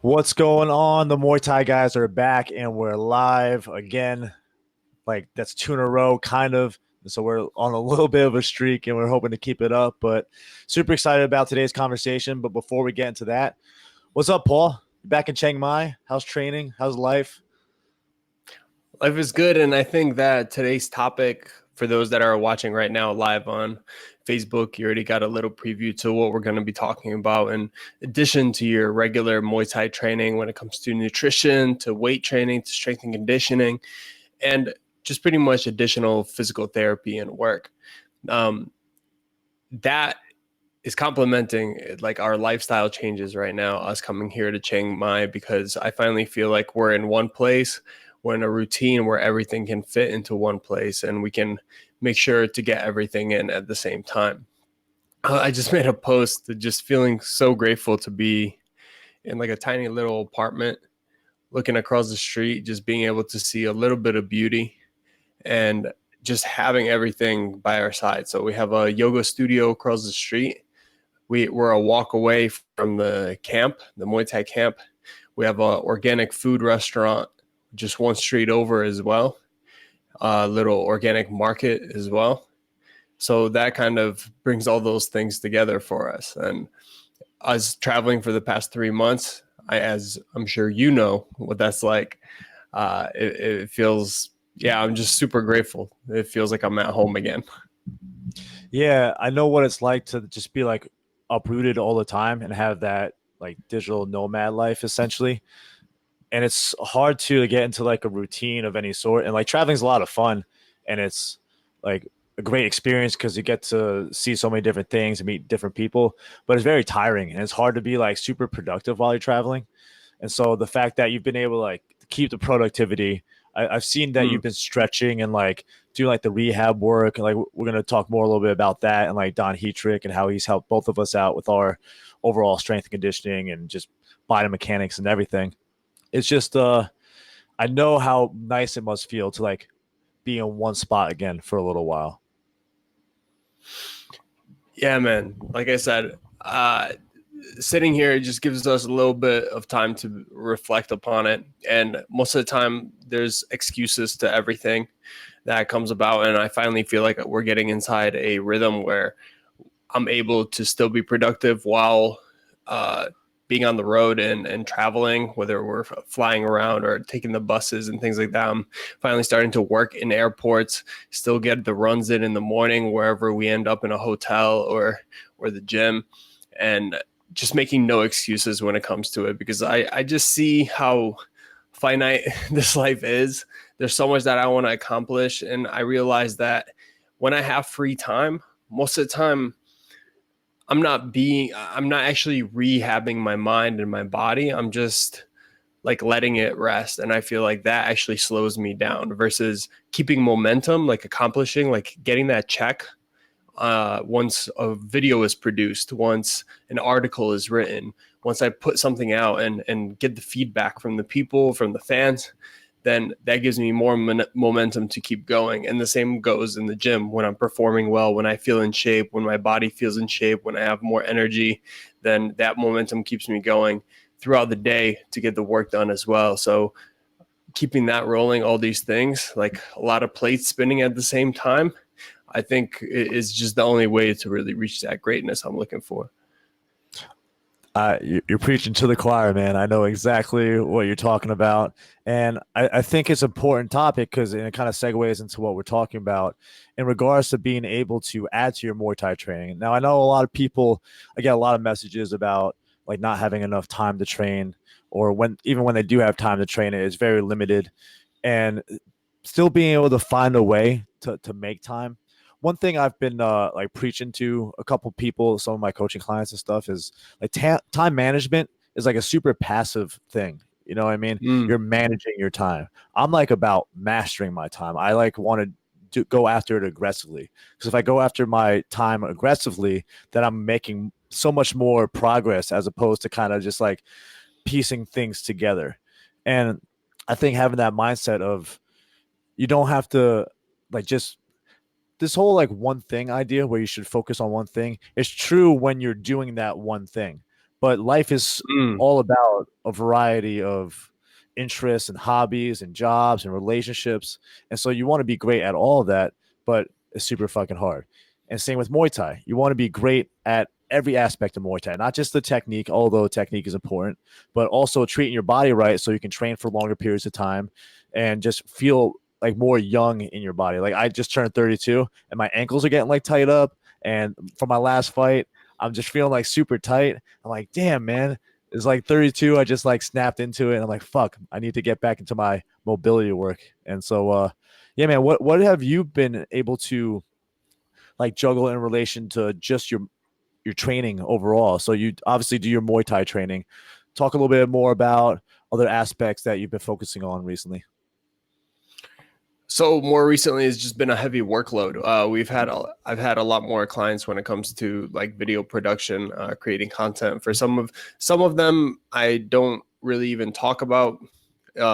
What's going on? The Muay Thai guys are back and we're live again. Like that's two in a row, kind of. So we're on a little bit of a streak and we're hoping to keep it up. But super excited about today's conversation. But before we get into that, what's up, Paul? You back in Chiang Mai? How's training? How's life? Life is good. And I think that today's topic, for those that are watching right now live on Facebook, you already got a little preview to what we're going to be talking about. In addition to your regular Muay Thai training, when it comes to nutrition, to weight training, to strength and conditioning, and just pretty much additional physical therapy and work. That is complementing like our lifestyle changes right now, us coming here to Chiang Mai, because I finally feel like we're in one place. We're in a routine where everything can fit into one place and we can make sure to get everything in at the same time. I just made a post just feeling so grateful to be in like a tiny little apartment, looking across the street, just being able to see a little bit of beauty and just having everything by our side. So we have a yoga studio across the street. We're a walk away from the camp, the Muay Thai camp. We have an organic food restaurant just one street over as well, a little organic market as well. So that kind of brings all those things together for us. And us traveling for the past 3 months, as I'm sure you know what that's like, it feels, I'm just super grateful. It feels like I'm at home again. Yeah, I know what it's like to just be like uprooted all the time and have that like digital nomad life essentially. And it's hard to get into like a routine of any sort. And like traveling's a lot of fun, and it's like a great experience because you get to see so many different things and meet different people. But it's very tiring, and it's hard to be like super productive while you're traveling. And so the fact that you've been able to like keep the productivity, I've seen that you've been stretching and like doing like the rehab work. And like we're gonna talk more a little bit about that and like Don Heatrick and how he's helped both of us out with our overall strength and conditioning and just biomechanics and everything. It's just I know how nice it must feel to like be in one spot again for a little while. Yeah, man. Like I said, sitting here, it just gives us a little bit of time to reflect upon it. And most of the time, there's excuses to everything that comes about. And I finally feel like we're getting inside a rhythm where I'm able to still be productive while being on the road and traveling, whether we're flying around or taking the buses and things like that. I'm finally starting to work in airports, still get the runs in the morning, wherever we end up in a hotel or the gym, and just making no excuses when it comes to it, because I just see how finite this life is. There's so much that I want to accomplish. And I realize that when I have free time, most of the time, I'm not actually rehabbing my mind and my body. I'm just like letting it rest. And I feel like that actually slows me down versus keeping momentum, like accomplishing, like getting that check once a video is produced, once an article is written, once I put something out and get the feedback from the people, from the fans, then that gives me more momentum to keep going. And the same goes in the gym. When I'm performing well, when I feel in shape, when my body feels in shape, when I have more energy, then that momentum keeps me going throughout the day to get the work done as well. So keeping that rolling, all these things, like a lot of plates spinning at the same time, I think is just the only way to really reach that greatness I'm looking for. You're preaching to the choir, man. I know exactly what you're talking about. And I think it's an important topic because it kind of segues into what we're talking about in regards to being able to add to your Muay Thai training. Now, I know a lot of people, I get a lot of messages about like not having enough time to train, or even when they do have time to train, it's very limited. And still being able to find a way to make time. One thing I've been like preaching to a couple people, some of my coaching clients and stuff, is like time management is like a super passive thing. You know what I mean? You're managing your time. I'm like about mastering my time. I like want to go after it aggressively, because if I go after my time aggressively, then I'm making so much more progress as opposed to kind of just like piecing things together. And I think having that mindset of you don't have to like just this whole like one thing idea where you should focus on one thing is true when you're doing that one thing. but life is Mm. all about a variety of interests and hobbies and jobs and relationships. And so you want to be great at all of that, but it's super fucking hard. And same with Muay Thai. You want to be great at every aspect of Muay Thai, not just the technique, although technique is important, but also treating your body right so you can train for longer periods of time and just feel like more young in your body. Like I just turned 32 and my ankles are getting like tight up. And for my last fight, I'm just feeling like super tight. I'm like, damn, man, it's like 32. I just like snapped into it. And I'm like, fuck, I need to get back into my mobility work. And so, yeah, man, what have you been able to like juggle in relation to just your training overall? So you obviously do your Muay Thai training. Talk a little bit more about other aspects that you've been focusing on recently. So more recently, it's just been a heavy workload. I've had a lot more clients when it comes to like video production, creating content. For some of them, I don't really even talk about.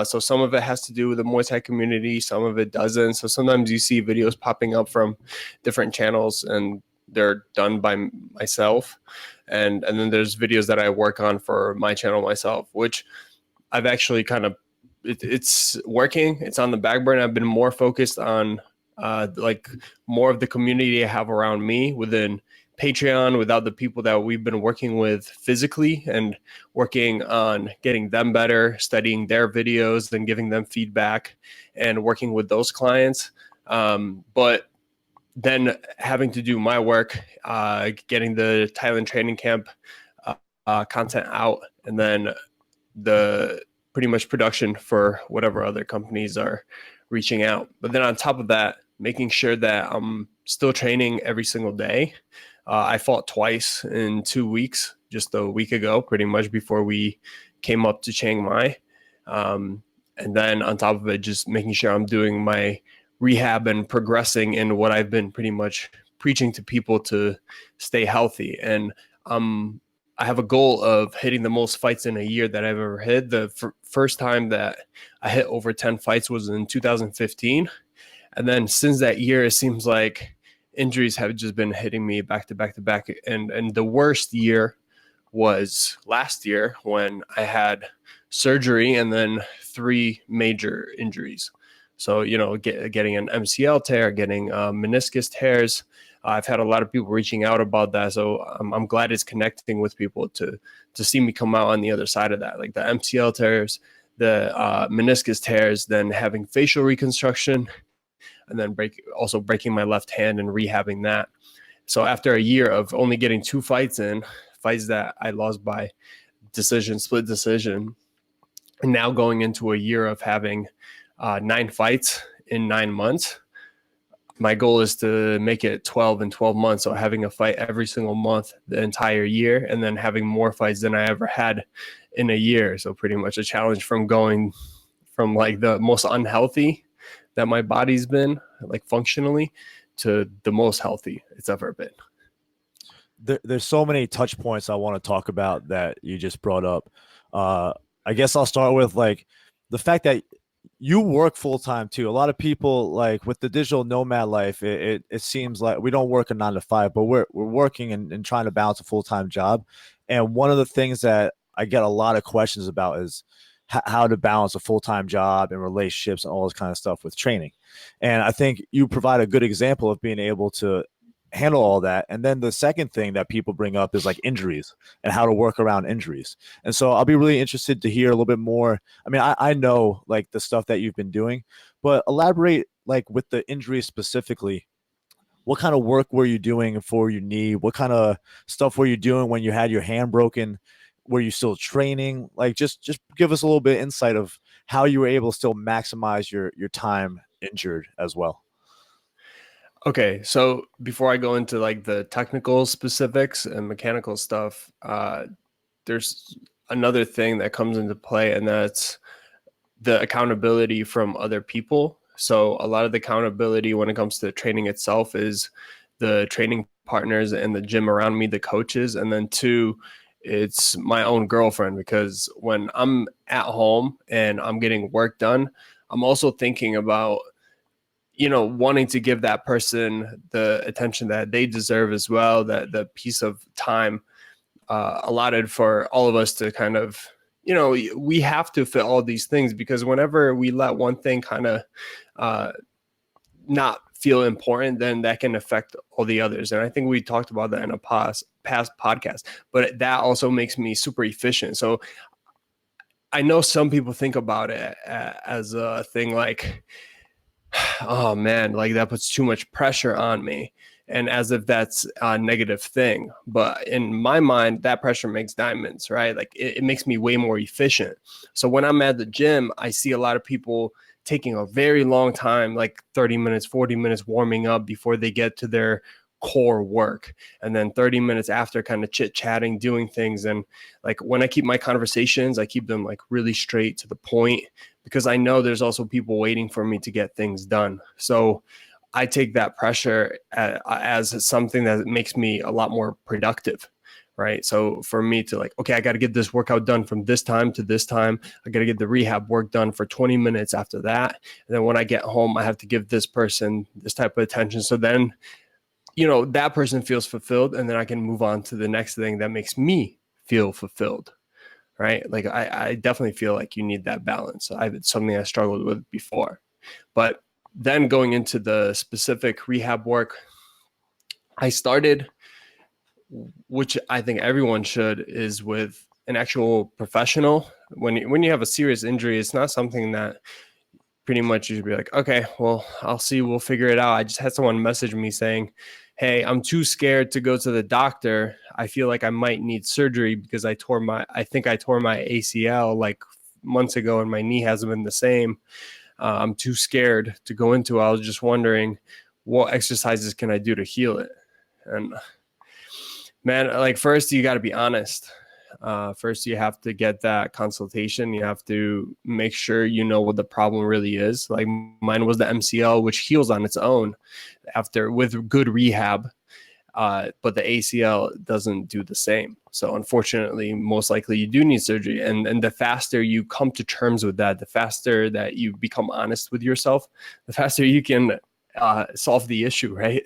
So some of it has to do with the Muay Thai community, some of it doesn't. So sometimes you see videos popping up from different channels, and they're done by myself, and then there's videos that I work on for my channel myself, which I've actually kind of it's working. It's on the back burner. I've been more focused on like more of the community I have around me within Patreon, without the people that we've been working with physically and working on getting them better, studying their videos, then giving them feedback and working with those clients. But then having to do my work, getting the Thailand training camp content out, and then the pretty much production for whatever other companies are reaching out. But then on top of that, making sure that I'm still training every single day. I fought twice in 2 weeks, just a week ago, pretty much before we came up to Chiang Mai. And then on top of it, just making sure I'm doing my rehab and progressing in what I've been pretty much preaching to people to stay healthy. And I have a goal of hitting the most fights in a year that I've ever hit. The first time that I hit over 10 fights was in 2015. And then since that year, it seems like injuries have just been hitting me back to back to back. And the worst year was last year when I had surgery and then 3 major injuries. So, getting an MCL tear, getting meniscus tears. I've had a lot of people reaching out about that. So I'm glad it's connecting with people to see me come out on the other side of that. Like the MCL tears, the meniscus tears, then having facial reconstruction, and then breaking my left hand and rehabbing that. So after a year of only getting 2 fights that I lost by split decision, and now going into a year of having 9 fights in 9 months, my goal is to make it 12 in 12 months. So having a fight every single month the entire year, and then having more fights than I ever had in a year. So pretty much a challenge from going from like the most unhealthy that my body's been, like functionally, to the most healthy it's ever been. There's so many touch points I want to talk about that you just brought up. I guess I'll start with like the fact that you work full time too. A lot of people, like with the digital nomad life, it seems like we don't work a 9 to 5, but we're working and trying to balance a full time job. And one of the things that I get a lot of questions about is how to balance a full time job and relationships and all this kind of stuff with training. And I think you provide a good example of being able to handle all that. And then the second thing that people bring up is like injuries and how to work around injuries. And so I'll be really interested to hear a little bit more. I mean, I know like the stuff that you've been doing, but elaborate like with the injuries specifically. What kind of work were you doing for your knee? What kind of stuff were you doing when you had your hand broken? Were you still training? Like just give us a little bit of insight of how you were able to still maximize your time injured as well. Okay, so before I go into like the technical specifics and mechanical stuff, there's another thing that comes into play, and that's the accountability from other people. So a lot of the accountability when it comes to training itself is the training partners and the gym around me, the coaches, and then 2, it's my own girlfriend, because when I'm at home and I'm getting work done, I'm also thinking about wanting to give that person the attention that they deserve as well, that the piece of time allotted for all of us to kind of, we have to fit all these things, because whenever we let one thing kind of not feel important, then that can affect all the others. And I think we talked about that in a past podcast, but that also makes me super efficient. So I know some people think about it as a thing like, oh man, like that puts too much pressure on me, and as if that's a negative thing. But in my mind, that pressure makes diamonds, right? Like it makes me way more efficient. So when I'm at the gym, I see a lot of people taking a very long time, like 30 minutes, 40 minutes warming up before they get to their core work. And then 30 minutes after, kind of chit chatting, doing things. And like when I keep my conversations, I keep them like really straight to the point, because I know there's also people waiting for me to get things done. So I take that pressure as something that makes me a lot more productive. Right. So for me to like, okay, I got to get this workout done from this time to this time. I got to get the rehab work done for 20 minutes after that. And then when I get home, I have to give this person this type of attention. So then, that person feels fulfilled, and then I can move on to the next thing that makes me feel fulfilled. Right. Like I definitely feel like you need that balance. It's something I struggled with before. But then going into the specific rehab work, I started, which I think everyone should, is with an actual professional. When you have a serious injury, it's not something that pretty much you should be like, okay, well, I'll see, we'll figure it out. I just had someone message me saying, hey, I'm too scared to go to the doctor. I feel like I might need surgery because I think I tore my ACL like months ago, and my knee hasn't been the same. I'm too scared to go into it. I was just wondering, what exercises can I do to heal it? And man, like first you got to be honest. First, you have to get that consultation. You have to make sure you know what the problem really is. Like mine was the MCL, which heals on its own with good rehab, but the ACL doesn't do the same. So unfortunately, most likely you do need surgery. And the faster you come to terms with that, the faster that you become honest with yourself, the faster you can solve the issue, right?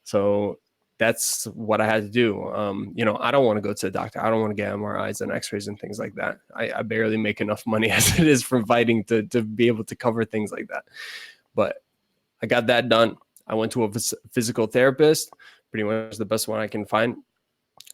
So that's what I had to do. I don't want to go to the doctor. I don't want to get MRIs and x-rays and things like that. I barely make enough money as it is from fighting to be able to cover things like that. But I got that done. I went to a physical therapist, pretty much the best one I can find,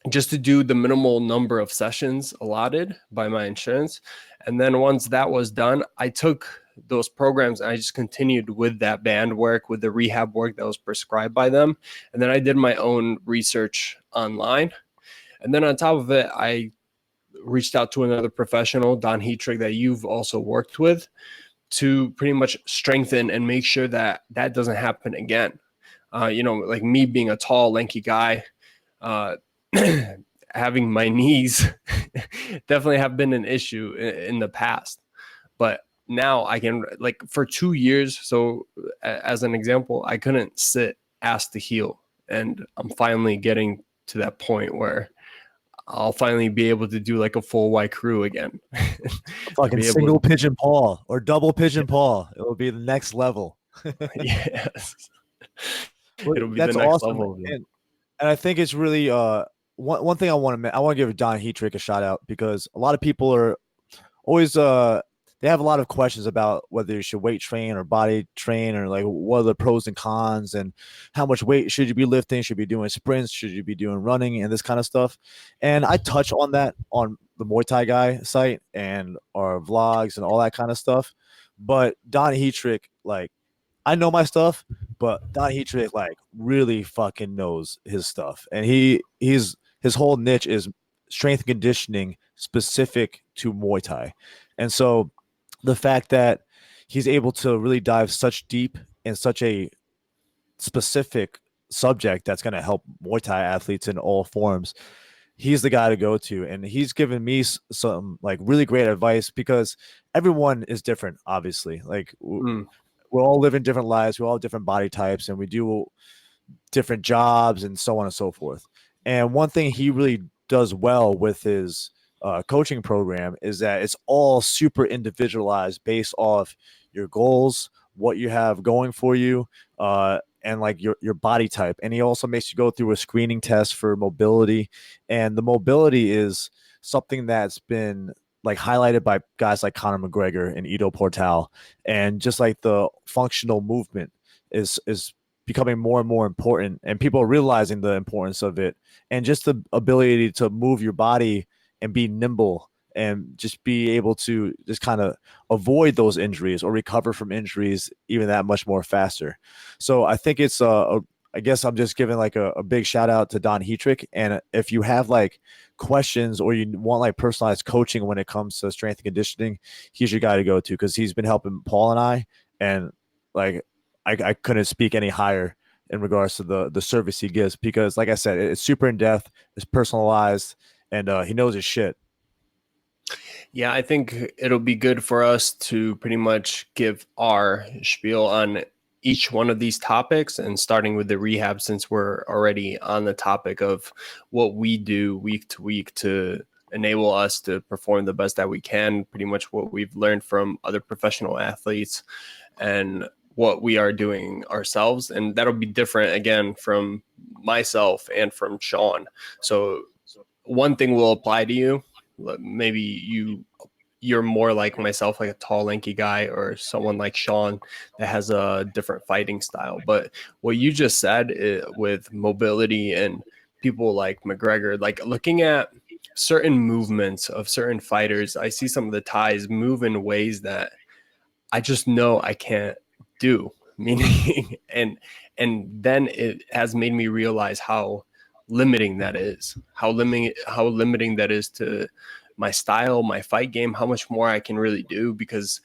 just to do the minimal number of sessions allotted by my insurance. And then once that was done, I took those programs and I just continued with that band work, with the rehab work that was prescribed by them. And then I did my own research online. And then on top of it, I reached out to another professional, Don Heatrick, that you've also worked with, to pretty much strengthen and make sure that that doesn't happen again. Like me being a tall, lanky guy, having my knees definitely have been an issue in the past. But now I can, like for 2 years. So as an example, I couldn't sit ass to heel. And I'm finally getting to that point where I'll finally be able to do like a full Y crew again. Fucking single pigeon paw or double pigeon paw. It will be the next level. Yes. It'll be the next awesome level. And I think it's really one thing I want to give Don Heatrick a shout out, because a lot of people are always they have a lot of questions about whether you should weight train or body train, or like what are the pros and cons, and how much weight should you be lifting, should you be doing sprints, should you be doing running, and this kind of stuff. And I touch on that on the Muay Thai Guy site and our vlogs and all that kind of stuff. But Don Heatrick, like, I know my stuff, but Don Heatrick like really fucking knows his stuff, and his whole niche is strength and conditioning specific to Muay Thai. And so the fact that he's able to really dive such deep in such a specific subject that's going to help Muay Thai athletes in all forms, he's the guy to go to. And he's given me some like really great advice, because everyone is different, obviously. Like we're all living different lives, we all have different body types, and we do different jobs and so on and so forth. And one thing he really does well with his coaching program is that it's all super individualized based off your goals, what you have going for you, and like your body type. And he also makes you go through a screening test for mobility. And the mobility is something that's been like highlighted by guys like Conor McGregor and Ido Portal. And just like the functional movement is becoming more and more important, and people are realizing the importance of it, and just the ability to move your body and be nimble and just be able to just kind of avoid those injuries or recover from injuries even that much more faster. So I think it's I guess I'm just giving like a big shout out to Don Hetrick. And if you have like questions or you want like personalized coaching when it comes to strength and conditioning, he's your guy to go to, because he's been helping Paul and I. And like I couldn't speak any higher in regards to the service he gives, because like I said, it's super in depth, it's personalized, and he knows his shit. Yeah, I think it'll be good for us to pretty much give our spiel on each one of these topics, and starting with the rehab, since we're already on the topic of what we do week to week to enable us to perform the best that we can, pretty much what we've learned from other professional athletes and what we are doing ourselves. And that'll be different again from myself and from Sean. So one thing will apply to you. Maybe you're more like myself, like a tall, lanky guy, or someone like Sean that has a different fighting style. But what you just said with mobility and people like McGregor, like looking at certain movements of certain fighters, I see some of the Thais move in ways that I just know I can't do. Meaning, and then it has made me realize how limiting that is, how limiting that is to my style, my fight game, how much more I can really do, because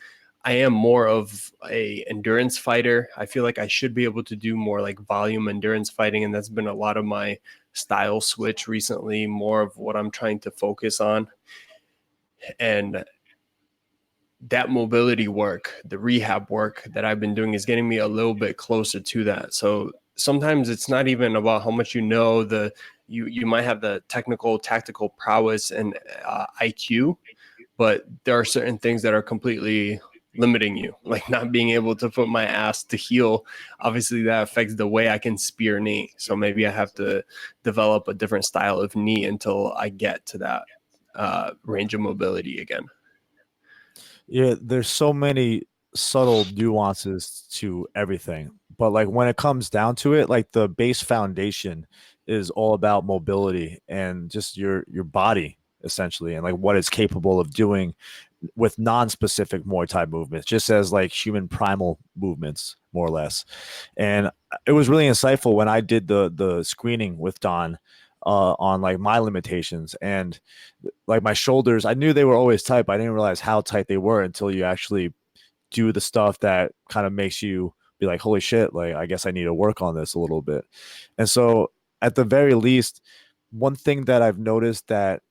I am more of a endurance fighter. I feel like I should be able to do more like volume endurance fighting, and that's been a lot of my style switch recently, more of what I'm trying to focus on. And that mobility work, the rehab work that I've been doing, is getting me a little bit closer to that. So sometimes it's not even about how much you might have the technical, tactical prowess and IQ, but there are certain things that are completely limiting you, like not being able to put my ass to heel. Obviously, that affects the way I can spear knee. So maybe I have to develop a different style of knee until I get to that range of mobility again. Yeah, there's so many subtle nuances to everything. But like when it comes down to it, like the base foundation is all about mobility and just your body essentially, and like what it's capable of doing with non-specific Muay Thai movements, just as like human primal movements, more or less. And it was really insightful when I did the screening with Don on like my limitations, and like my shoulders. I knew they were always tight, but I didn't realize how tight they were until you actually do the stuff that kind of makes you be like, holy shit, like I guess I need to work on this a little bit. And so at the very least, one thing that I've noticed that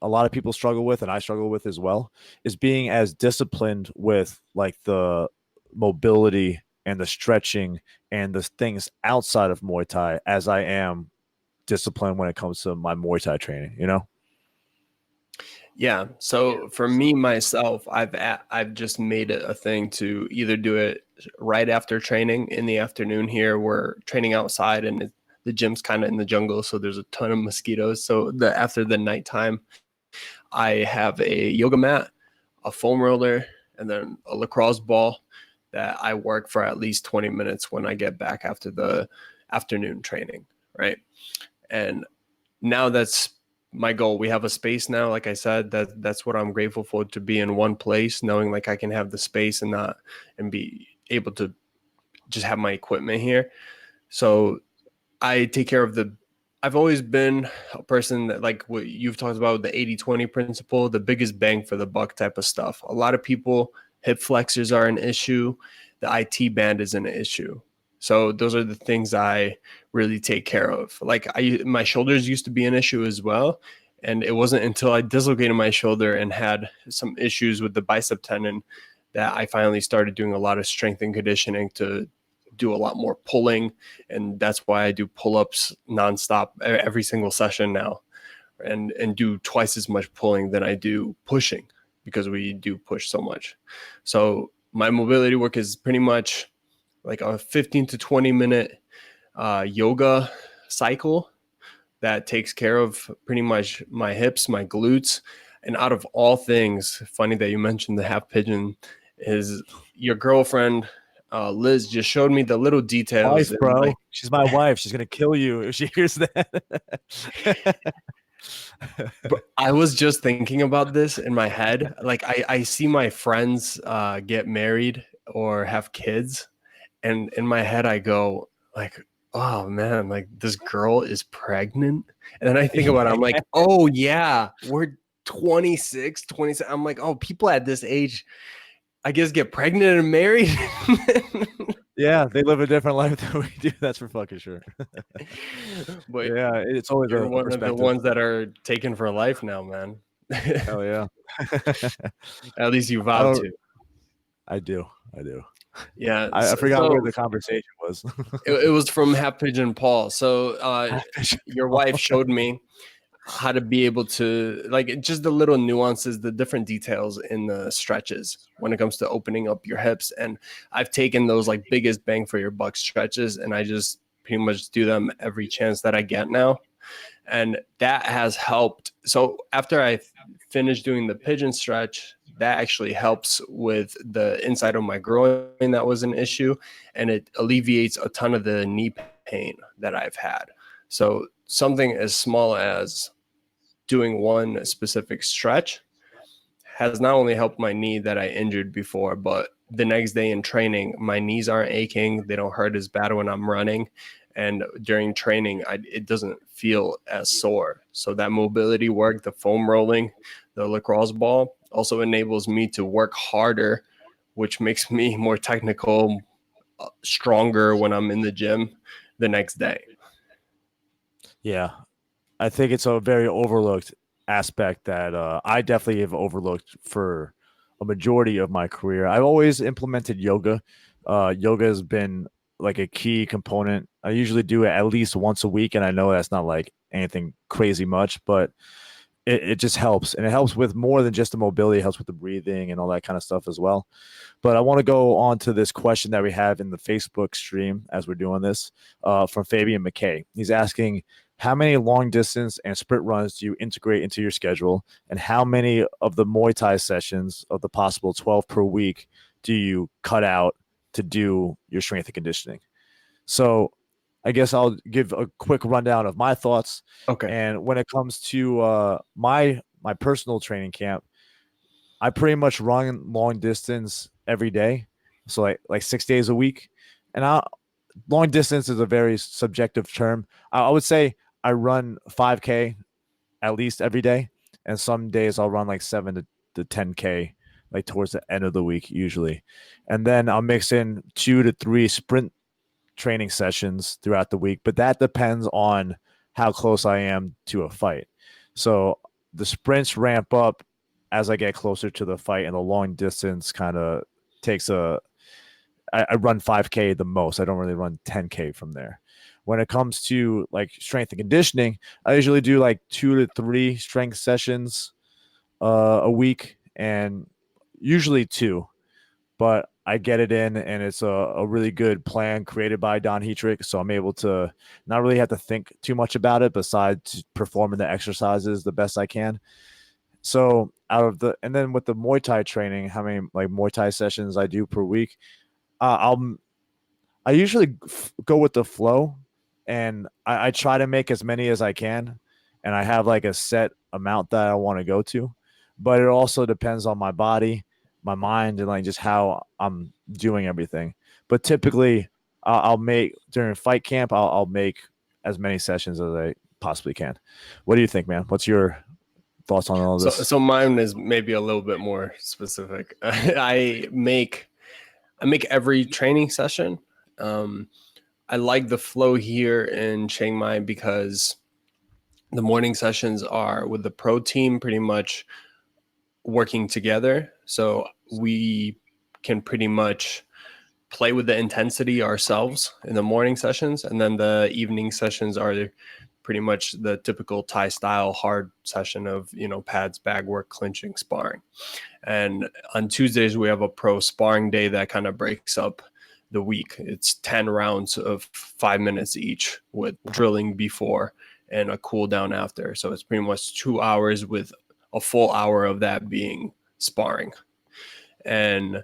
a lot of people struggle with, and I struggle with as well, is being as disciplined with like the mobility and the stretching and the things outside of Muay Thai as I am disciplined when it comes to my Muay Thai training, you know? Yeah. So for me myself, I've just made it a thing to either do it right after training in the afternoon. Here we're training outside, and the gym's kind of in the jungle, so there's a ton of mosquitoes. So after the nighttime, I have a yoga mat, a foam roller, and then a lacrosse ball that I work for at least 20 minutes when I get back after the afternoon training, right? And now that's my goal. We have a space now. Like I said, that's what I'm grateful for, to be in one place, knowing like I can have the space and be able to just have my equipment here. So I take care of I've always been a person that, like what you've talked about, the 80-20 principle, the biggest bang for the buck type of stuff. A lot of people, hip flexors are an issue. The IT band is an issue. So those are the things I really take care of. Like my shoulders used to be an issue as well. And it wasn't until I dislocated my shoulder and had some issues with the bicep tendon that I finally started doing a lot of strength and conditioning to do a lot more pulling. And that's why I do pull-ups nonstop every single session now, and do twice as much pulling than I do pushing, because we do push so much. So my mobility work is pretty much like a 15 to 20 minute yoga cycle that takes care of pretty much my hips, my glutes. And out of all things, funny that you mentioned the half pigeon, is your girlfriend, Liz, just showed me the little details. Wife, bro. Like, She's my wife. She's gonna kill you if she hears that. but I was just thinking about this in my head. Like I see my friends get married or have kids, and in my head I go like, oh man, like this girl is pregnant. And then I think about it, I'm like, oh yeah, we're 26, 27. I'm like, oh, people at this age, I guess, get pregnant and married. Yeah, they live a different life than we do. That's for fucking sure. But yeah, it's always you're a one of the perspective. ones that are taken for life now, man. Hell yeah. At least you vowed to. I do. Yeah. I forgot where the conversation was. It was from Half Pigeon Paul. So your wife showed me how to be able to, like, just the little nuances, the different details in the stretches when it comes to opening up your hips. And I've taken those like biggest bang for your buck stretches, and I just pretty much do them every chance that I get now. And that has helped. So after I finished doing the pigeon stretch, that actually helps with the inside of my groin that was an issue, and it alleviates a ton of the knee pain that I've had. So something as small as doing one specific stretch has not only helped my knee that I injured before, but the next day in training, my knees aren't aching. They don't hurt as bad when I'm running. And during training, it doesn't feel as sore. So that mobility work, the foam rolling, the lacrosse ball also enables me to work harder, which makes me more technical, stronger when I'm in the gym the next day. Yeah, I think it's a very overlooked aspect that I definitely have overlooked for a majority of my career. I've always implemented yoga. Yoga has been like a key component. I usually do it at least once a week, and I know that's not like anything crazy much, but it just helps. And it helps with more than just the mobility. It helps with the breathing and all that kind of stuff as well. But I want to go on to this question that we have in the Facebook stream as we're doing this from Fabian McKay. He's asking, how many long distance and sprint runs do you integrate into your schedule? And how many of the Muay Thai sessions of the possible 12 per week do you cut out to do your strength and conditioning? So I guess I'll give a quick rundown of my thoughts. Okay. And when it comes to my personal training camp, I pretty much run long distance every day. So like 6 days a week. And long distance is a very subjective term. I would say I run 5K at least every day. And some days I'll run like 7 to 10K like towards the end of the week usually. And then I'll mix in 2 to 3 sprint training sessions throughout the week, but that depends on how close I am to a fight. So the sprints ramp up as I get closer to the fight, and the long distance kind of takes I run 5K the most. I don't really run 10K from there. When it comes to like strength and conditioning, I usually do like 2 to 3 strength sessions a week, and usually 2, but I get it in, and it's a really good plan created by Don Heatrick. So I'm able to not really have to think too much about it besides performing the exercises the best I can. So and then with the Muay Thai training, how many like Muay Thai sessions I do per week, I usually go with the flow, and I try to make as many as I can. And I have like a set amount that I want to go to, but it also depends on my body, my mind, and like just how I'm doing everything. But typically I'll make during fight camp, I'll make as many sessions as I possibly can. What do you think, man? What's your thoughts on all this? So mine is maybe a little bit more specific. I make every training session. I like the flow here in Chiang Mai because the morning sessions are with the pro team pretty much working together. So we can pretty much play with the intensity ourselves in the morning sessions. And then the evening sessions are pretty much the typical Thai style hard session of, pads, bag work, clinching, sparring. And on Tuesdays, we have a pro sparring day that kind of breaks up the week. It's 10 rounds of 5 minutes each with drilling before and a cool down after. So it's pretty much 2 hours with a full hour of that being sparring. And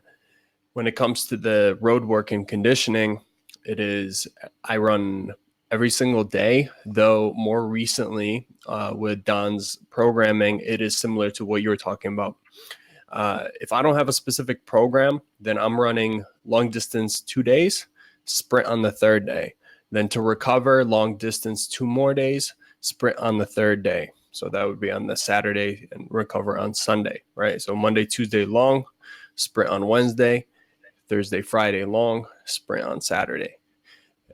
when it comes to the road work and conditioning, I run every single day, though more recently with Don's programming, it is similar to what you were talking about. If I don't have a specific program, then I'm running long distance 2 days, sprint on the third day. Then to recover, long distance 2 more days, sprint on the third day. So that would be on the Saturday and recover on Sunday, right? So Monday, Tuesday long, sprint on Wednesday, Thursday, Friday long, sprint on Saturday,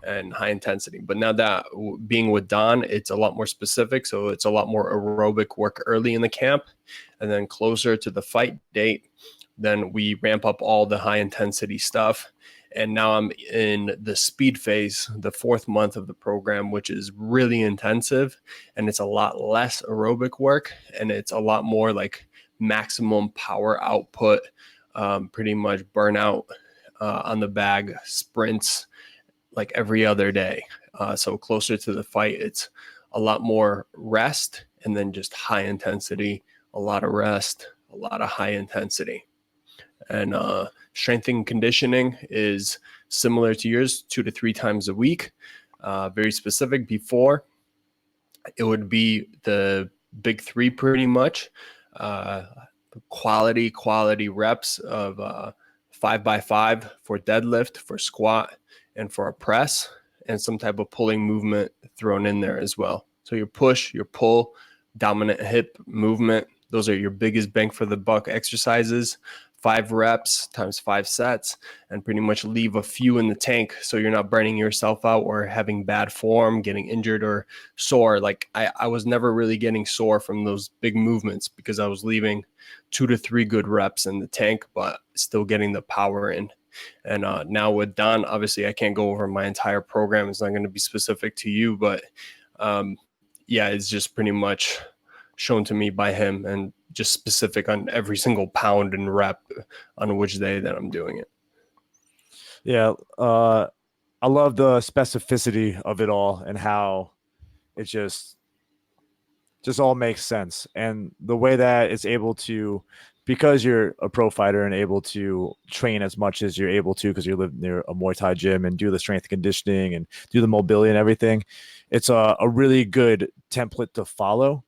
and high intensity. But now that being with Don, it's a lot more specific. So it's a lot more aerobic work early in the camp. And then closer to the fight date, then we ramp up all the high intensity stuff. And now I'm in the speed phase, the 4th month of the program, which is really intensive. And it's a lot less aerobic work. And it's a lot more like maximum power output, pretty much burnout on the bag, sprints like every other day. So closer to the fight, it's a lot more rest and then just high intensity, a lot of rest, a lot of high intensity. And strength and conditioning is similar to yours, 2 to 3 times a week. Very specific. Before, it would be the big 3 pretty much. Quality reps of 5x5 for deadlift, for squat, and for a press, and some type of pulling movement thrown in there as well. So your push, your pull, dominant hip movement, those are your biggest bang for the buck exercises. 5 reps times 5 sets, and pretty much leave a few in the tank so you're not burning yourself out or having bad form, getting injured or sore. Like I was never really getting sore from those big movements because I was leaving 2 to 3 good reps in the tank, but still getting the power in. And now with Don, obviously I can't go over my entire program. It's not going to be specific to you, but yeah, it's just pretty much shown to me by him and just specific on every single pound and rep on which day that I'm doing it. Yeah. I love the specificity of it all and how it just all makes sense. And the way that it's able to, because you're a pro fighter and able to train as much as you're able to, because you live near a Muay Thai gym and do the strength and conditioning and do the mobility and everything, it's a really good template to follow.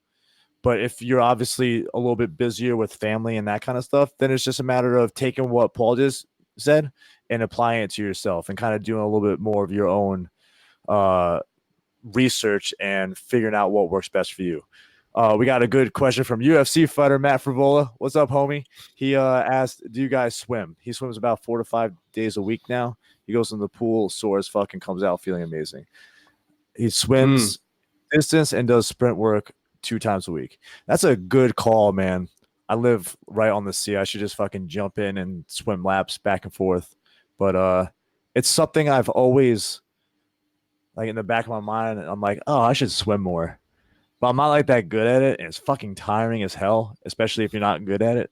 But if you're obviously a little bit busier with family and that kind of stuff, then it's just a matter of taking what Paul just said and applying it to yourself and kind of doing a little bit more of your own research and figuring out what works best for you. We got a good question from UFC fighter Matt Frivola. What's up, homie? He asked, do you guys swim? He swims about 4 to 5 days a week now. He goes in the pool, sore as fuck, and comes out feeling amazing. He swims distance and does sprint work 2 times a week. That's a good call, man. I live right on the sea. I should just fucking jump in and swim laps back and forth. But it's something I've always, like, in the back of my mind, I'm like, oh, I should swim more. But I'm not like that good at it, and it's fucking tiring as hell, especially if you're not good at it.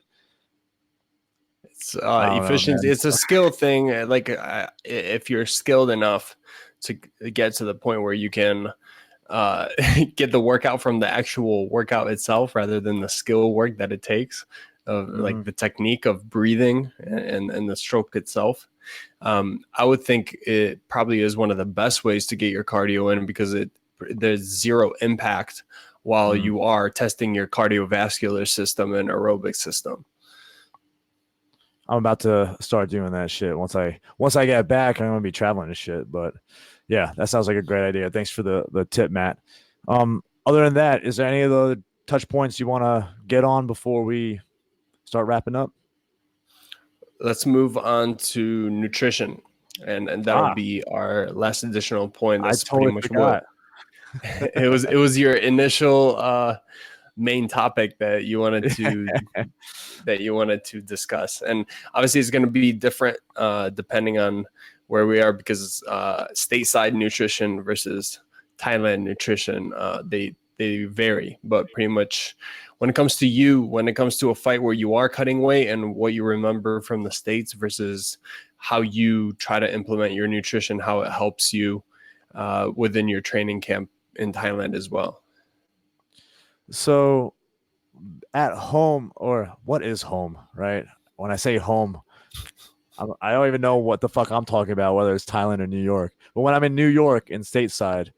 It's efficiency. It's a skill thing. Like if you're skilled enough to get to the point where you can get the workout from the actual workout itself rather than the skill work that it takes of like the technique of breathing and the stroke itself. I would think it probably is one of the best ways to get your cardio in because there's zero impact while you are testing your cardiovascular system and aerobic system. I'm about to start doing that shit. Once I get back, I'm going to be traveling and shit. But yeah, that sounds like a great idea. Thanks for the tip, Matt. Other than that, is there any of the touch points you want to get on before we start wrapping up? Let's move on to nutrition. And that'll be our last additional point. That's pretty much what it was your initial main topic that you wanted to discuss. And obviously it's going to be different depending on where we are because stateside nutrition versus Thailand nutrition, they vary, but pretty much when it comes to you, when it comes to a fight where you are cutting weight, and what you remember from the States versus how you try to implement your nutrition, how it helps you within your training camp in Thailand as well. So at home, or what is home, right? When I say home, I don't even know what the fuck I'm talking about, whether it's Thailand or New York. But when I'm in New York and stateside,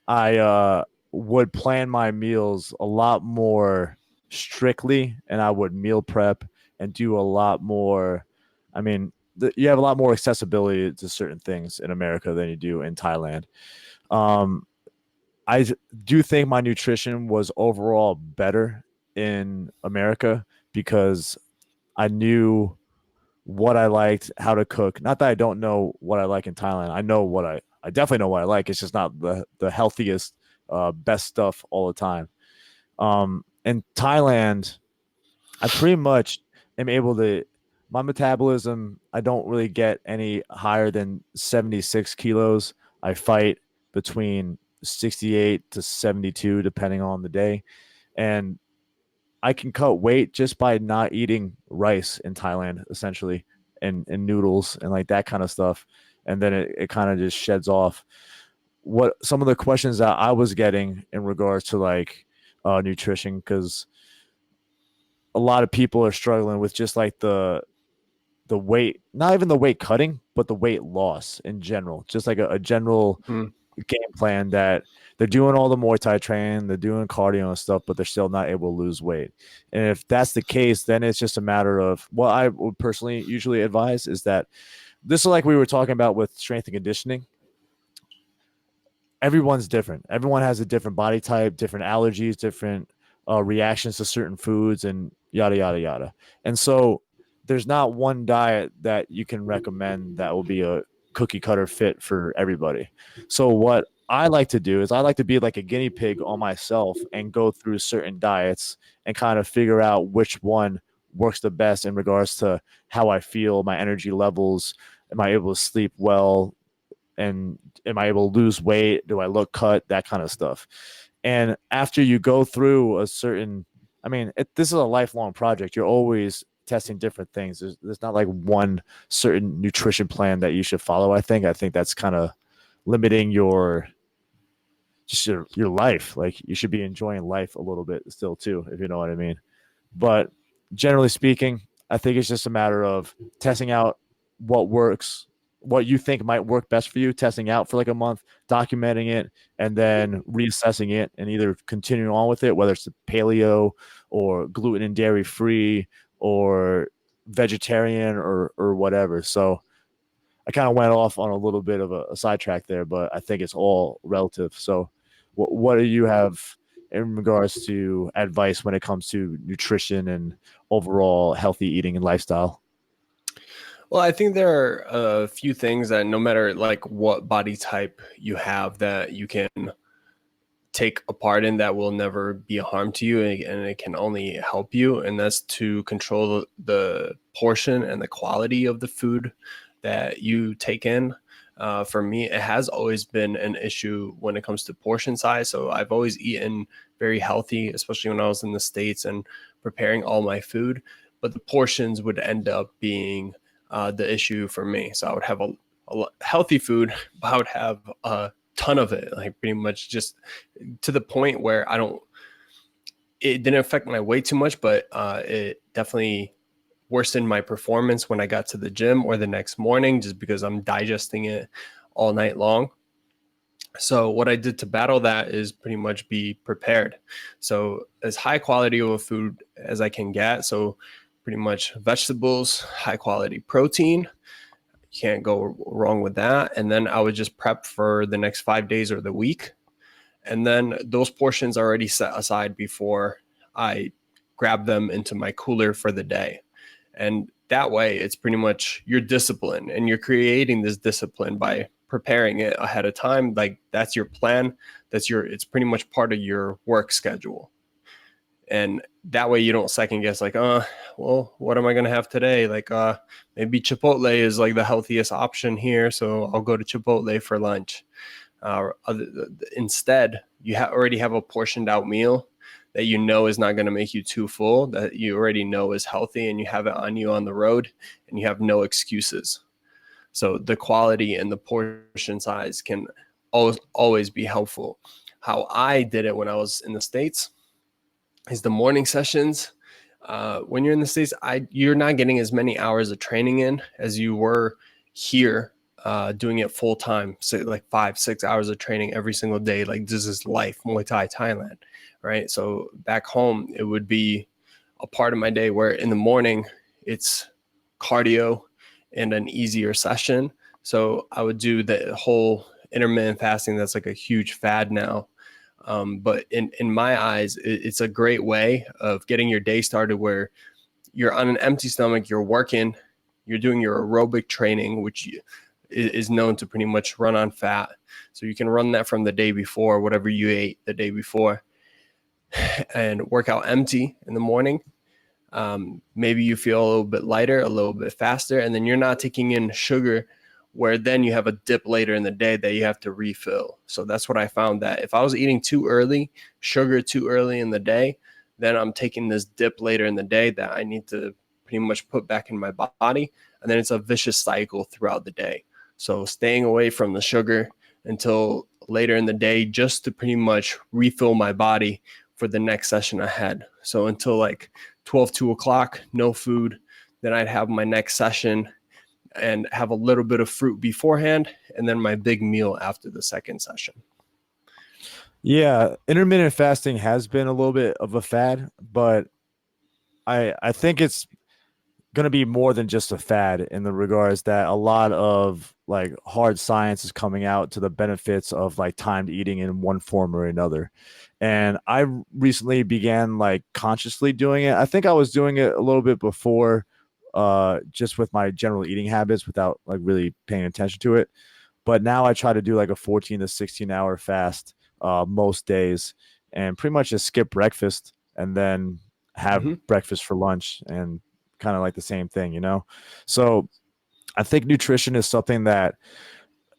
I would plan my meals a lot more strictly, and I would meal prep and do a lot more. I mean, you have a lot more accessibility to certain things in America than you do in Thailand. Um, I do think my nutrition was overall better in America because I knew what I liked, how to cook. Not that I don't know what I like in Thailand. I know what I definitely know what I like. It's just not the healthiest, best stuff all the time. In Thailand, I pretty much am able to. My metabolism, I don't really get any higher than 76 kilos. I fight between 68 to 72, depending on the day. And I can cut weight just by not eating rice in Thailand, essentially, and noodles and like that kind of stuff. And then it kind of just sheds off. What some of the questions that I was getting in regards to like nutrition, because a lot of people are struggling with just like the weight, not even the weight cutting, but the weight loss in general, just like a general Mm. game plan that they're doing all the Muay Thai training, they're doing cardio and stuff, but they're still not able to lose weight. And if that's the case, then it's just a matter of what I would personally usually advise is that this is like we were talking about with strength and conditioning. Everyone's different. Everyone has a different body type, different allergies, different reactions to certain foods, and yada yada yada. And so there's not one diet that you can recommend that will be a cookie cutter fit for everybody. So what I like to do is I like to be like a guinea pig on myself and go through certain diets and kind of figure out which one works the best in regards to how I feel, my energy levels, am I able to sleep well, and am I able to lose weight? Do I look cut? That kind of stuff. And after you go through a certain, I mean, this is a lifelong project. You're always testing different things. There's not like one certain nutrition plan that you should follow. I think that's kind of limiting your just your life. Like you should be enjoying life a little bit still too, if you know what I mean. But generally speaking, I think it's just a matter of testing out what works, what you think might work best for you, testing out for like a month, documenting it, and then reassessing it and either continuing on with it, whether it's paleo or gluten and dairy free or vegetarian or whatever. So I kind of went off on a little bit of a sidetrack there, but I think it's all relative. So what do you have in regards to advice when it comes to nutrition and overall healthy eating and lifestyle? Well, I think there are a few things that no matter like what body type you have that you can take apart in that will never be a harm to you, and it can only help you. And that's to control the portion and the quality of the food that you take in. For me, it has always been an issue when it comes to portion size. So I've always eaten very healthy, especially when I was in the States and preparing all my food. But the portions would end up being the issue for me. So I would have a healthy food, but I would have a ton of it, like pretty much just to the point where it didn't affect my weight too much, but it definitely worsened my performance when I got to the gym or the next morning, just because I'm digesting it all night long. So what I did to battle that is pretty much be prepared. So as high quality of a food as I can get. So pretty much vegetables, high quality protein. You can't go wrong with that. And then I would just prep for the next 5 days or the week. And then those portions are already set aside before I grab them into my cooler for the day. And that way it's pretty much your discipline, and you're creating this discipline by preparing it ahead of time. Like that's your plan. It's pretty much part of your work schedule. And that way you don't second guess like, well, what am I going to have today? Like, maybe Chipotle is like the healthiest option here, so I'll go to Chipotle for lunch. Instead, you already have a portioned out meal that you know is not going to make you too full, that you already know is healthy, and you have it on you on the road, and you have no excuses. So the quality and the portion size can always be helpful. How I did it when I was in the States is the morning sessions. When you're in the States, you're not getting as many hours of training in as you were here, doing it full time. So like 5-6 hours of training every single day. Like this is life, Muay Thai Thailand, right? So back home, it would be a part of my day where in the morning it's cardio and an easier session. So I would do the whole intermittent fasting. That's like a huge fad now. But in my eyes, it's a great way of getting your day started where you're on an empty stomach, you're working, you're doing your aerobic training, which is known to pretty much run on fat. So you can run that from the day before, whatever you ate the day before, and work out empty in the morning. Maybe you feel a little bit lighter, a little bit faster, and then you're not taking in sugar, where then you have a dip later in the day that you have to refill. So that's what I found, that if I was eating too early, sugar too early in the day, then I'm taking this dip later in the day that I need to pretty much put back in my body. And then it's a vicious cycle throughout the day. So staying away from the sugar until later in the day, just to pretty much refill my body for the next session ahead. So until like 12, 2 o'clock, no food. Then I'd have my next session and have a little bit of fruit beforehand, and then my big meal after the second session. Yeah, intermittent fasting has been a little bit of a fad, but I think it's going to be more than just a fad, in the regards that a lot of like hard science is coming out to the benefits of like timed eating in one form or another. And I recently began like consciously doing it. I think I was doing it a little bit before, just with my general eating habits without like really paying attention to it. But now I try to do like a 14 to 16 hour fast most days, and pretty much just skip breakfast and then have breakfast for lunch, and kind of like the same thing, you know? So I think nutrition is something that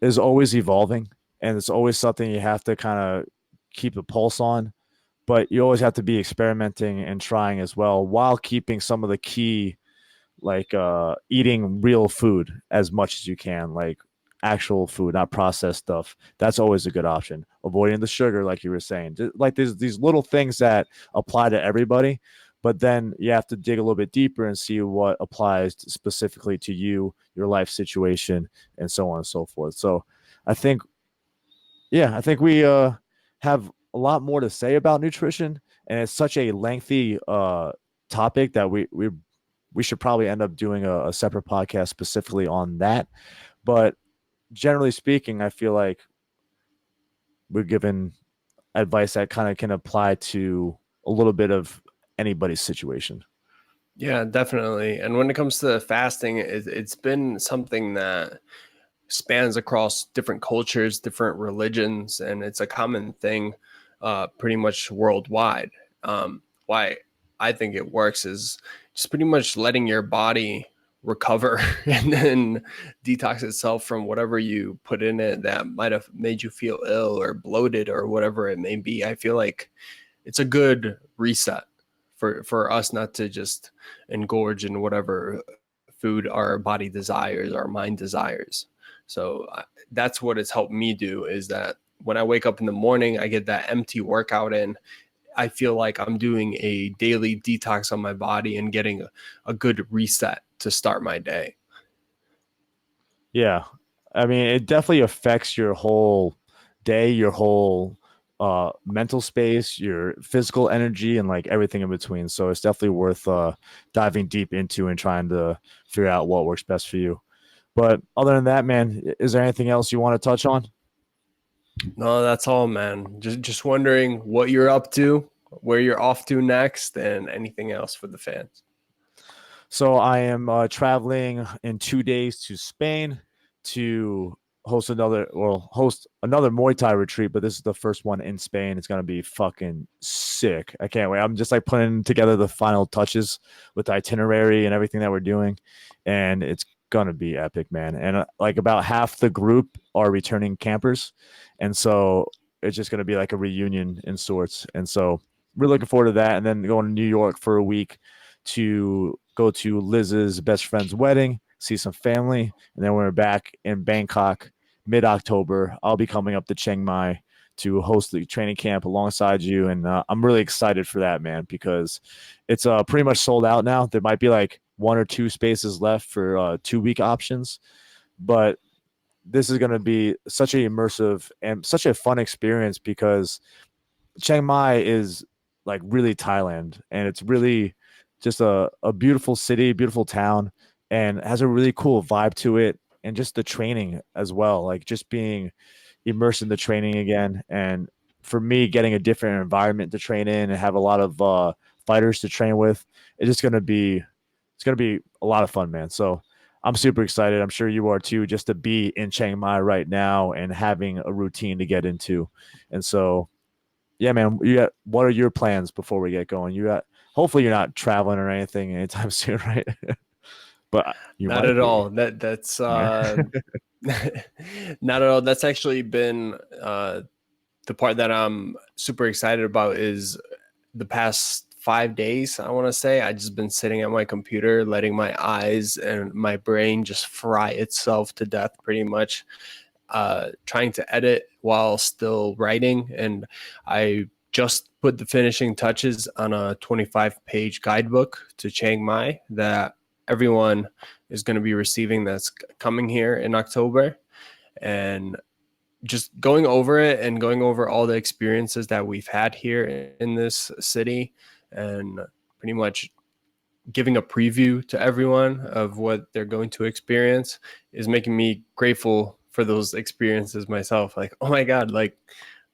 is always evolving, and it's always something you have to kind of keep a pulse on, but you always have to be experimenting and trying as well, while keeping some of the key, like eating real food as much as you can, like actual food, not processed stuff. That's always a good option. Avoiding the sugar, like you were saying. Like there's these little things that apply to everybody, but then you have to dig a little bit deeper and see what applies specifically to you, your life situation, and so on and so forth. So I think, yeah, I think we have a lot more to say about nutrition, and it's such a lengthy topic that we should probably end up doing a separate podcast specifically on that. But generally speaking, I feel like we're given advice that kind of can apply to a little bit of anybody's situation. Yeah, definitely. And when it comes to fasting, it's been something that spans across different cultures, different religions, and it's a common thing pretty much worldwide. Why I think it works is just pretty much letting your body recover and then detox itself from whatever you put in it that might have made you feel ill or bloated or whatever it may be. I feel like it's a good reset for us not to just engorge in whatever food our body desires, our mind desires. So that's what it's helped me do, is that when I wake up in the morning, I get that empty workout in. I feel like I'm doing a daily detox on my body and getting a good reset to start my day. Yeah. I mean, it definitely affects your whole day, your whole mental space, your physical energy, and like everything in between. So it's definitely worth diving deep into and trying to figure out what works best for you. But other than that, man, is there anything else you want to touch on? No, that's all, man. Just wondering what you're up to, where you're off to next, and anything else for the fans. So I am traveling in 2 days to Spain to host another Muay Thai retreat, but this is the first one in Spain. It's gonna be fucking sick. I can't wait. I'm just like putting together the final touches with the itinerary and everything that we're doing, and it's gonna be epic, man. And like about half the group are returning campers, and so it's just gonna be like a reunion in sorts. And so really looking forward to that. And then going to New York for a week to go to Liz's best friend's wedding, see some family. And then we're back in Bangkok mid-October. I'll be coming up to Chiang Mai to host the training camp alongside you. And I'm really excited for that, man, because it's pretty much sold out now. There might be like 1 or 2 spaces left for 2-week options, but this is going to be such an immersive and such a fun experience because Chiang Mai is like really Thailand, and it's really just a beautiful city, beautiful town, and has a really cool vibe to it. And just the training as well, like just being immersed in the training again. And for me, getting a different environment to train in and have a lot of fighters to train with, it's gonna be a lot of fun, man. So I'm super excited. I'm sure you are too, just to be in Chiang Mai right now and having a routine to get into. And so yeah, man. What are your plans before we get going? Hopefully you're not traveling or anything anytime soon, right? But you Not might at be. all. That's Yeah. not at all. That's actually been the part that I'm super excited about is the past 5 days. I want to say I just been sitting at my computer, letting my eyes and my brain just fry itself to death, pretty much. Trying to edit while still writing, and I just put the finishing touches on a 25-page guidebook to Chiang Mai that everyone is going to be receiving that's coming here in October. And just going over it and going over all the experiences that we've had here in this city, and pretty much giving a preview to everyone of what they're going to experience is making me grateful for those experiences myself. Like, oh my God, like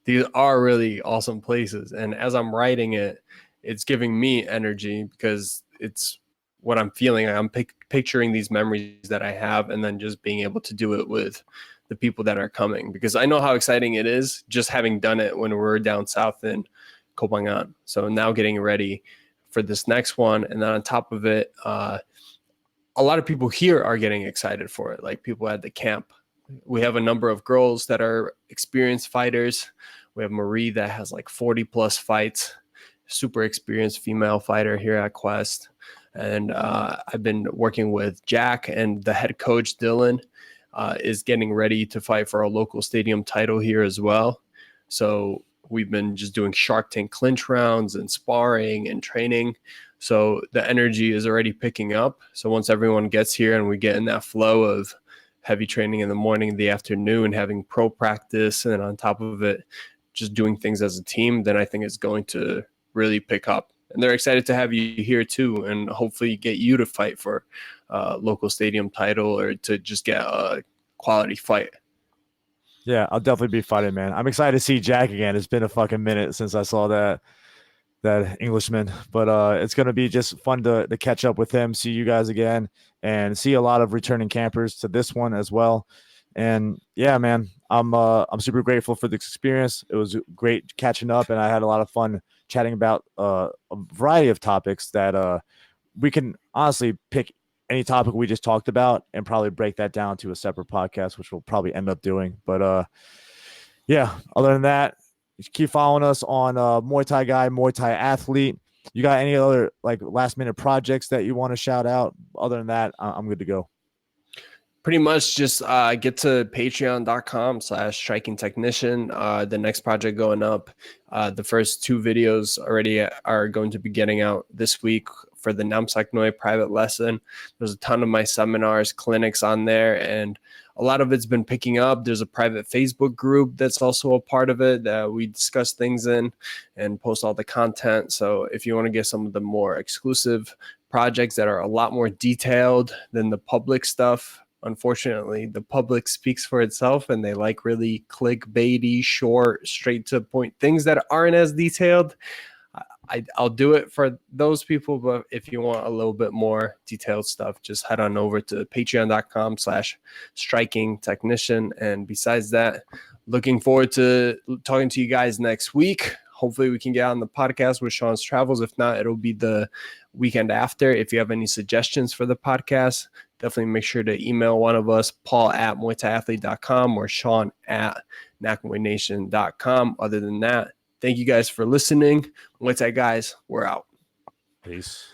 these are really awesome places. And as I'm writing it, it's giving me energy because it's what I'm feeling. I'm picturing these memories that I have, and then just being able to do it with the people that are coming, because I know how exciting it is just having done it when we're down south in Kopangan. So now getting ready for this next one. And then on top of it, a lot of people here are getting excited for it, like people at the camp. We have a number of girls that are experienced fighters. We have Marie that has like 40 plus fights, super experienced female fighter here at Quest. And I've been working with Jack, and the head coach, Dylan, is getting ready to fight for a local stadium title here as well. So we've been just doing Shark Tank clinch rounds and sparring and training. So the energy is already picking up. So once everyone gets here and we get in that flow of heavy training in the morning, the afternoon, having pro practice, and on top of it, just doing things as a team, then I think it's going to really pick up. And they're excited to have you here too, and hopefully get you to fight for a local stadium title or to just get a quality fight. Yeah, I'll definitely be fighting, man. I'm excited to see Jack again. It's been a fucking minute since I saw that Englishman, but it's gonna be just fun to catch up with him, see you guys again, and see a lot of returning campers to this one as well. And yeah, man, I'm super grateful for this experience. It was great catching up, and I had a lot of fun chatting about a variety of topics that we can honestly pick any topic we just talked about and probably break that down to a separate podcast, which we'll probably end up doing. But yeah, other than that, keep following us on Muay Thai Guy, Muay Thai Athlete. You got any other like last minute projects that you want to shout out? Other than that, I'm good to go. Pretty much just get to patreon.com/striking technician. The next project going up, the first 2 videos already are going to be getting out this week for the Namsak Noi private lesson. There's a ton of my seminars, clinics on there, and a lot of it's been picking up. There's a private Facebook group that's also a part of it that we discuss things in and post all the content. So if you want to get some of the more exclusive projects that are a lot more detailed than the public stuff, unfortunately, the public speaks for itself, and they like really clickbaity, short, straight to point things that aren't as detailed. I'll do it for those people, but if you want a little bit more detailed stuff, just head on over to patreon.com/striking technician. And besides that, looking forward to talking to you guys next week. Hopefully we can get on the podcast with Sean's travels. If not, it'll be the weekend after. If you have any suggestions for the podcast, definitely make sure to email one of us, Paul@MuayThaiAthlete.com or Sean@NakamWayNation.com. Other than that, Thank you guys for listening. Muay Thai Guys, we're out. Peace.